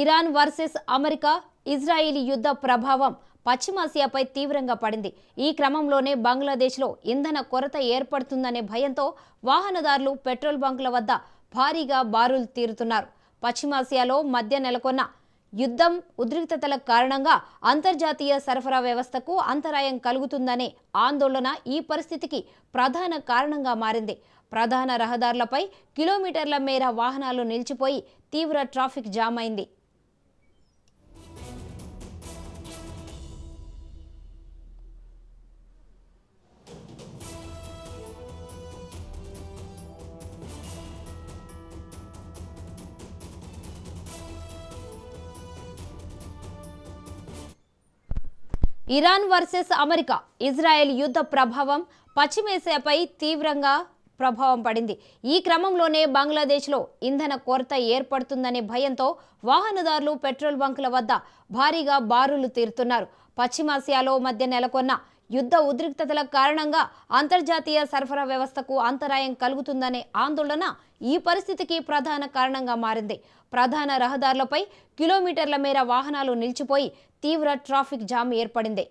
Iran versus America, Israel యుద్ధ ప్రభావం పశ్చిమాసియాపై తీవ్రంగా పడింది. ఈ క్రమంలోనే బంగ్లాదేశ్లో ఇంధన కొరత ఏర్పడుతుందనే భయంతో వాహనదారులు పెట్రోల్ బంకుల వద్ద భారీగా బారులు తీరుతున్నారు. పశ్చిమాసియాలో మధ్య నెలకొన్న యుద్ధం ఉద్రిక్తతల కారణంగా అంతర్జాతీయ సరఫరా వ్యవస్థకు అంతరాయం కలుగుతుందనే ఆందోళన ఈ పరిస్థితికి ప్రధాన కారణంగా మారింది. ప్రధాన రహదారులపై కిలోమీటర్ల మేర వాహనాలు నిలిచిపోయి తీవ్ర ట్రాఫిక్ జామ్ అయింది. ఇరాన్ వర్సెస్ అమెరికా, ఇజ్రాయెల్ యుద్ధ ప్రభావం పశ్చిమాసియాపై తీవ్రంగా ప్రభావం పడింది. ఈ క్రమంలోనే బంగ్లాదేశ్లో ఇంధన కొరత ఏర్పడుతుందనే భయంతో వాహనదారులు పెట్రోల్ బంకుల వద్ద భారీగా బారులు తీరుతున్నారు. పశ్చిమాసియాలో మధ్య నెలకొన్న యుద్ధ ఉద్రిక్తతల కారణంగా అంతర్జాతీయ సరఫరా వ్యవస్థకు అంతరాయం కలుగుతుందనే ఆందోళన ఈ పరిస్థితికి ప్రధాన కారణంగా మారింది. ప్రధాన రహదారులపై కిలోమీటర్ల మేర వాహనాలు నిలిచిపోయి తీవ్ర ట్రాఫిక్ జామ్ ఏర్పడింది.